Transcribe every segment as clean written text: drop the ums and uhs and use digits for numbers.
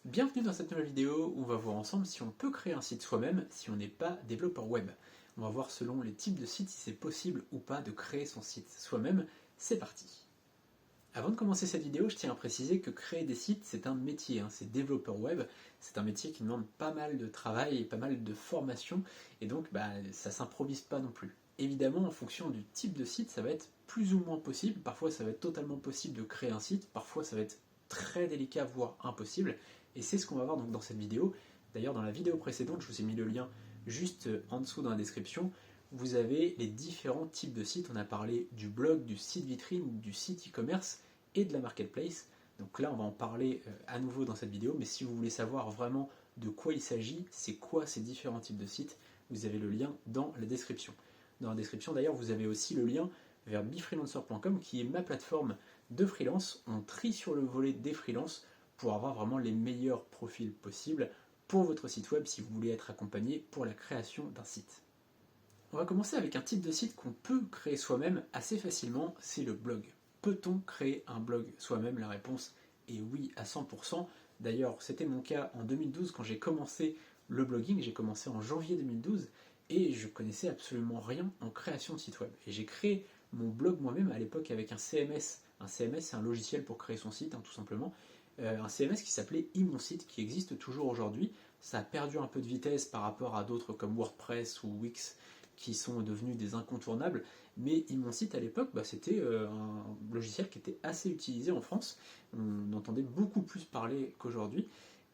Bienvenue dans cette nouvelle vidéo où on va voir ensemble si on peut créer un site soi-même si on n'est pas développeur web. On va voir selon les types de sites si c'est possible ou pas de créer son site soi-même. C'est parti. Avant de commencer cette vidéo, je tiens à préciser que créer des sites, c'est un métier, c'est développeur web, c'est un métier qui demande pas mal de travail et pas mal de formation, et donc ça s'improvise pas non plus. Évidemment, en fonction du type de site, ça va être plus ou moins possible, parfois ça va être totalement possible de créer un site, parfois ça va être très délicat, voire impossible, et c'est ce qu'on va voir donc dans cette vidéo. D'ailleurs, dans la vidéo précédente, je vous ai mis le lien juste en dessous dans la description. Vous avez les différents types de sites. On a parlé du blog, du site vitrine, du site e-commerce et de la marketplace. Donc là, on va en parler à nouveau dans cette vidéo, mais si vous voulez savoir vraiment de quoi il s'agit, c'est quoi ces différents types de sites, vous avez le lien dans la description. Dans la description, d'ailleurs, vous avez aussi le lien vers befreelancer.com qui est ma plateforme de freelance. On trie sur le volet des freelances pour avoir vraiment les meilleurs profils possibles pour votre site web si vous voulez être accompagné pour la création d'un site. On va commencer avec un type de site qu'on peut créer soi-même assez facilement, c'est le blog. Peut-on créer un blog soi-même? La réponse est oui à 100%. D'ailleurs, c'était mon cas en 2012 quand j'ai commencé le blogging. J'ai commencé en janvier 2012 et je connaissais absolument rien en création de site web. Et j'ai créé mon blog moi-même à l'époque avec un CMS. Un CMS, c'est un logiciel pour créer son site, tout simplement. Un CMS qui s'appelait eMonSite, qui existe toujours aujourd'hui. Ça a perdu un peu de vitesse par rapport à d'autres comme WordPress ou Wix, qui sont devenus des incontournables, mais eMonSite à l'époque, c'était un logiciel qui était assez utilisé en France, on entendait beaucoup plus parler qu'aujourd'hui,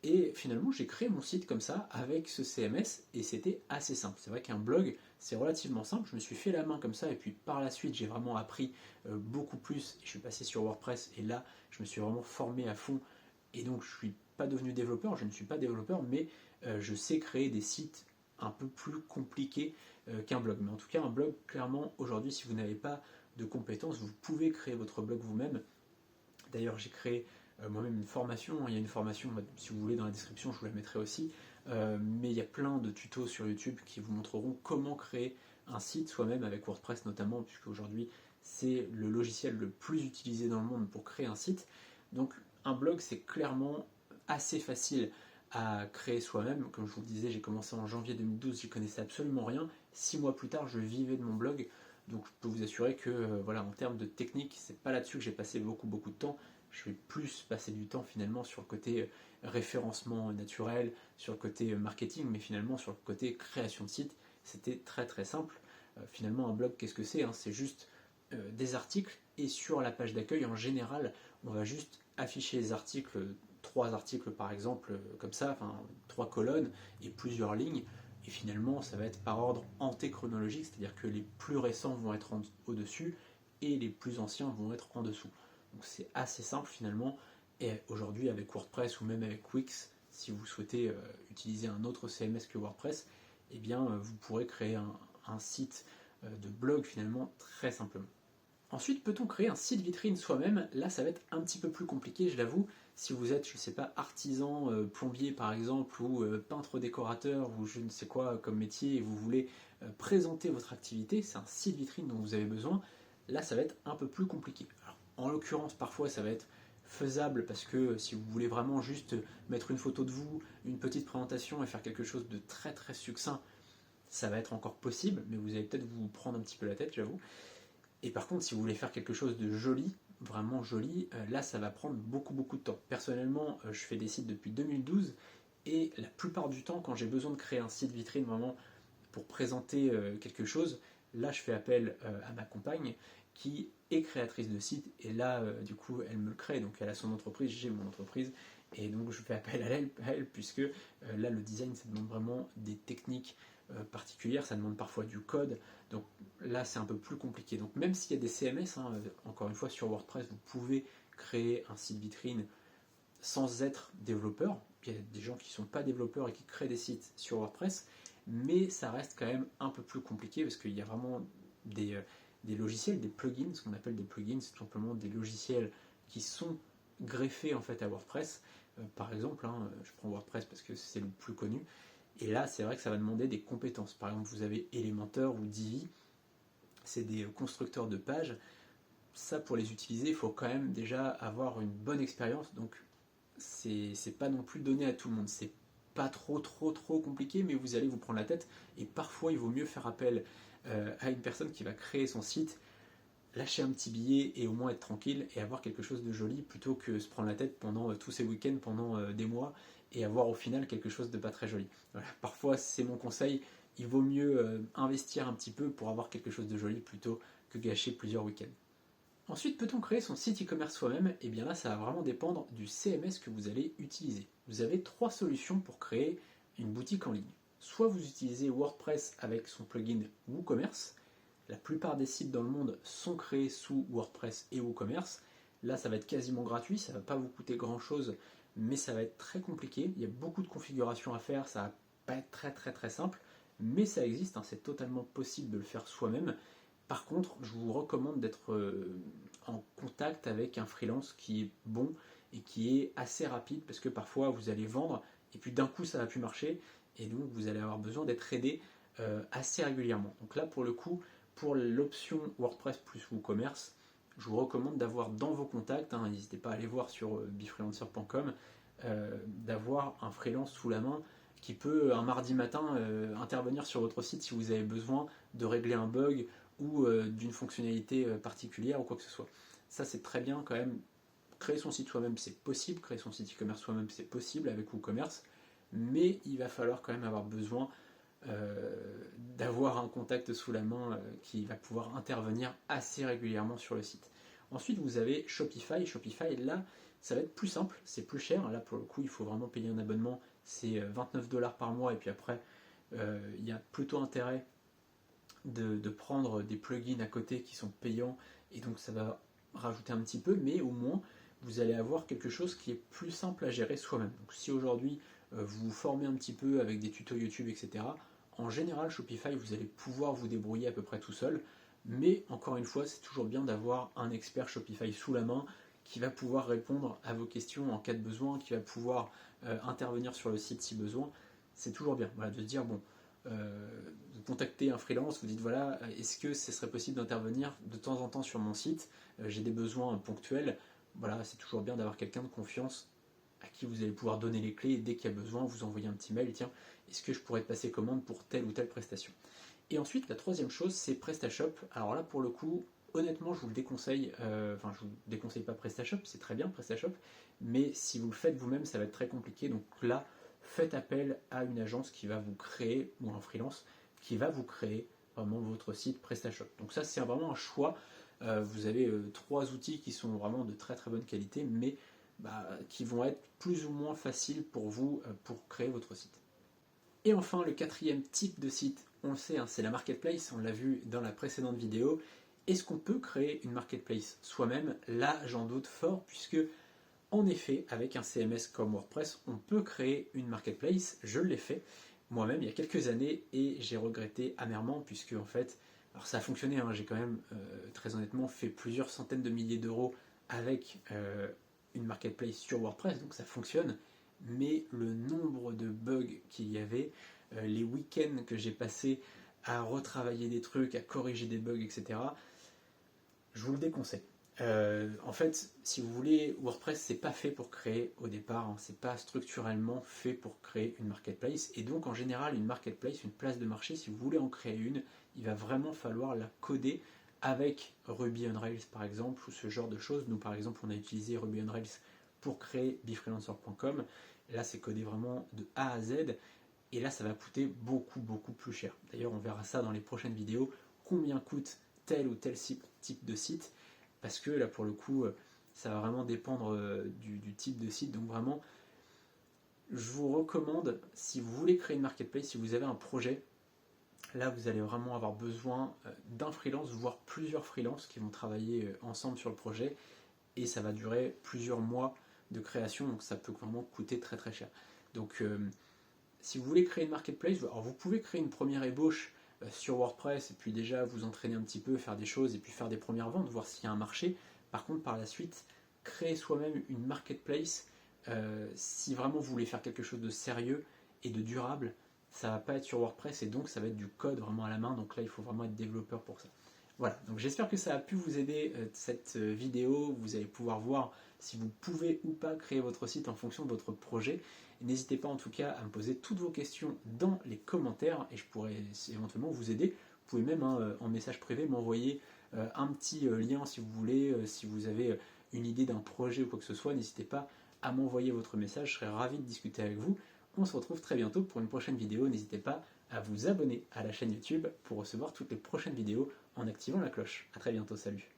et finalement j'ai créé mon site comme ça avec ce CMS, et c'était assez simple. C'est vrai qu'un blog, c'est relativement simple, je me suis fait la main comme ça, et puis par la suite j'ai vraiment appris beaucoup plus, et je suis passé sur WordPress, et là je me suis vraiment formé à fond, et donc je ne suis pas devenu développeur, je ne suis pas développeur, mais je sais créer des sites un peu plus compliqués qu'un blog. Mais en tout cas, un blog, clairement, aujourd'hui, si vous n'avez pas de compétences, vous pouvez créer votre blog vous-même. D'ailleurs, j'ai créé moi-même une formation. Il y a une formation, si vous voulez, dans la description, je vous la mettrai aussi. Mais il y a plein de tutos sur YouTube qui vous montreront comment créer un site soi-même avec WordPress notamment, puisque aujourd'hui, c'est le logiciel le plus utilisé dans le monde pour créer un site. Donc, un blog, c'est clairement assez facile à créer soi-même. Comme je vous le disais, j'ai commencé en janvier 2012, j'y connaissais absolument rien. 6 mois plus tard, je vivais de mon blog. Donc je peux vous assurer que voilà, en termes de technique, c'est pas là-dessus que j'ai passé beaucoup de temps. Je vais plus passer du temps finalement sur le côté référencement naturel, sur le côté marketing, mais finalement sur le côté création de site, c'était très simple. Finalement, un blog, qu'est-ce que c'est? C'est juste des articles, et sur la page d'accueil, en général, on va juste afficher les articles, 3 articles par exemple, comme ça, enfin 3 colonnes et plusieurs lignes, et finalement ça va être par ordre antéchronologique, c'est-à-dire que les plus récents vont être au-dessus et les plus anciens vont être en dessous. Donc c'est assez simple finalement, et aujourd'hui avec WordPress ou même avec Wix, si vous souhaitez utiliser un autre CMS que WordPress, eh bien vous pourrez créer un site de blog finalement très simplement. Ensuite, peut-on créer un site vitrine soi-même? Là, ça va être un petit peu plus compliqué, je l'avoue. Si vous êtes, je ne sais pas, artisan, plombier par exemple, ou peintre décorateur, ou je ne sais quoi comme métier, et vous voulez présenter votre activité, c'est un site vitrine dont vous avez besoin. Là, ça va être un peu plus compliqué. Alors, en l'occurrence, parfois, ça va être faisable parce que si vous voulez vraiment juste mettre une photo de vous, une petite présentation et faire quelque chose de très succinct, ça va être encore possible, mais vous allez peut-être vous prendre un petit peu la tête, j'avoue. Et par contre, si vous voulez faire quelque chose de joli, vraiment joli, là ça va prendre beaucoup de temps. Personnellement, je fais des sites depuis 2012, et la plupart du temps, quand j'ai besoin de créer un site vitrine vraiment pour présenter quelque chose, là je fais appel à ma compagne qui est créatrice de site, et là du coup elle me le crée, donc elle a son entreprise, j'ai mon entreprise, et donc je fais appel à elle puisque là le design ça demande vraiment des techniques particulières, ça demande parfois du code, donc là c'est un peu plus compliqué. Donc même s'il y a des CMS, encore une fois sur WordPress, vous pouvez créer un site vitrine sans être développeur. Il y a des gens qui ne sont pas développeurs et qui créent des sites sur WordPress, mais ça reste quand même un peu plus compliqué parce qu'il y a vraiment des logiciels, des plugins, ce qu'on appelle des plugins, c'est tout simplement des logiciels qui sont greffés en fait à WordPress. Par exemple, je prends WordPress parce que c'est le plus connu, et là c'est vrai que ça va demander des compétences. Par exemple, vous avez Elementor ou Divi, c'est des constructeurs de pages. Ça, pour les utiliser, il faut quand même déjà avoir une bonne expérience, donc c'est pas non plus donné à tout le monde. C'est pas trop compliqué, mais vous allez vous prendre la tête. Et parfois, il vaut mieux faire appel à une personne qui va créer son site, lâcher un petit billet et au moins être tranquille et avoir quelque chose de joli plutôt que se prendre la tête pendant tous ces week-ends, pendant des mois et avoir au final quelque chose de pas très joli. Voilà. Parfois, c'est mon conseil, il vaut mieux investir un petit peu pour avoir quelque chose de joli plutôt que gâcher plusieurs week-ends. Ensuite, peut-on créer son site e-commerce soi-même? Et bien là, ça va vraiment dépendre du CMS que vous allez utiliser. Vous avez 3 solutions pour créer une boutique en ligne. Soit vous utilisez WordPress avec son plugin WooCommerce. La plupart des sites dans le monde sont créés sous WordPress et WooCommerce. Là, ça va être quasiment gratuit, ça ne va pas vous coûter grand-chose, mais ça va être très compliqué. Il y a beaucoup de configurations à faire, ça va pas être très simple, mais ça existe, hein, c'est totalement possible de le faire soi-même. Par contre, je vous recommande d'être en contact avec un freelance qui est bon et qui est assez rapide parce que parfois vous allez vendre et puis d'un coup ça va plus marcher et donc vous allez avoir besoin d'être aidé assez régulièrement. Donc là pour le coup, pour l'option WordPress plus WooCommerce, je vous recommande d'avoir dans vos contacts, hein, n'hésitez pas à aller voir sur befreelancer.com, d'avoir un freelance sous la main qui peut un mardi matin intervenir sur votre site si vous avez besoin de régler un bug ou d'une fonctionnalité particulière ou quoi que ce soit. Ça c'est très bien quand même. Créer son site soi-même c'est possible, créer son site e-commerce soi-même c'est possible avec WooCommerce, mais il va falloir quand même avoir besoin d'avoir un contact sous la main qui va pouvoir intervenir assez régulièrement sur le site. Ensuite vous avez Shopify. Shopify là ça va être plus simple, c'est plus cher. Là pour le coup il faut vraiment payer un abonnement, c'est 29$ par mois et puis après il y a plutôt intérêt de prendre des plugins à côté qui sont payants et donc ça va rajouter un petit peu, mais au moins vous allez avoir quelque chose qui est plus simple à gérer soi-même. Donc si aujourd'hui vous vous formez un petit peu avec des tutos YouTube, etc., en général Shopify vous allez pouvoir vous débrouiller à peu près tout seul, mais encore une fois c'est toujours bien d'avoir un expert Shopify sous la main qui va pouvoir répondre à vos questions en cas de besoin, qui va pouvoir intervenir sur le site si besoin. C'est toujours bien, voilà, de se dire bon, vous contactez un freelance, vous dites voilà, est-ce que ce serait possible d'intervenir de temps en temps sur mon site, j'ai des besoins ponctuels. Voilà, c'est toujours bien d'avoir quelqu'un de confiance à qui vous allez pouvoir donner les clés et dès qu'il y a besoin, vous envoyez un petit mail, tiens, est-ce que je pourrais te passer commande pour telle ou telle prestation. Et ensuite, la troisième chose, c'est PrestaShop. Alors là, pour le coup, honnêtement, je vous le déconseille, enfin, je vous déconseille pas PrestaShop, c'est très bien PrestaShop, mais si vous le faites vous-même, ça va être très compliqué, donc là, faites appel à une agence qui va vous créer, ou un freelance, qui va vous créer vraiment votre site PrestaShop. Donc ça, c'est vraiment un choix. Vous avez 3 outils qui sont vraiment de très bonne qualité, mais qui vont être plus ou moins faciles pour vous pour créer votre site. Et enfin, le 4e type de site, on le sait, hein, c'est la marketplace, on l'a vu dans la précédente vidéo. Est-ce qu'on peut créer une marketplace soi-même? Là, j'en doute fort, puisque en effet, avec un CMS comme WordPress, on peut créer une marketplace. Je l'ai fait moi-même il y a quelques années et j'ai regretté amèrement puisque en fait, alors ça a fonctionné, hein, j'ai quand même très honnêtement fait plusieurs centaines de milliers d'euros avec une marketplace sur WordPress, donc ça fonctionne, mais le nombre de bugs qu'il y avait, les week-ends que j'ai passés à retravailler des trucs, à corriger des bugs, etc., je vous le déconseille. En fait, si vous voulez, WordPress c'est pas fait pour créer au départ, hein, c'est pas structurellement fait pour créer une marketplace, et donc en général une marketplace, une place de marché, si vous voulez en créer une, il va vraiment falloir la coder avec Ruby on Rails par exemple, ou ce genre de choses. Nous par exemple on a utilisé Ruby on Rails pour créer befreelancer.com, là c'est codé vraiment de A à Z, et là ça va coûter beaucoup plus cher. D'ailleurs on verra ça dans les prochaines vidéos, combien coûte tel ou tel type de site, parce que là pour le coup ça va vraiment dépendre du type de site. Donc vraiment je vous recommande, si vous voulez créer une marketplace, si vous avez un projet, là vous allez vraiment avoir besoin d'un freelance, voire plusieurs freelances qui vont travailler ensemble sur le projet, et ça va durer plusieurs mois de création, donc ça peut vraiment coûter très cher. Donc si vous voulez créer une marketplace, alors vous pouvez créer une première ébauche sur WordPress et puis déjà vous entraîner un petit peu, faire des choses et puis faire des premières ventes, voir s'il y a un marché. Par contre, par la suite, créer soi-même une marketplace, si vraiment vous voulez faire quelque chose de sérieux et de durable, ça va pas être sur WordPress et donc ça va être du code vraiment à la main. Donc là, il faut vraiment être développeur pour ça. Voilà, donc j'espère que ça a pu vous aider cette vidéo. Vous allez pouvoir voir si vous pouvez ou pas créer votre site en fonction de votre projet. N'hésitez pas en tout cas à me poser toutes vos questions dans les commentaires et je pourrais éventuellement vous aider. Vous pouvez même en message privé m'envoyer un petit lien si vous voulez, si vous avez une idée d'un projet ou quoi que ce soit, n'hésitez pas à m'envoyer votre message, je serai ravi de discuter avec vous. On se retrouve très bientôt pour une prochaine vidéo, n'hésitez pas à vous abonner à la chaîne YouTube pour recevoir toutes les prochaines vidéos en activant la cloche. A très bientôt, salut.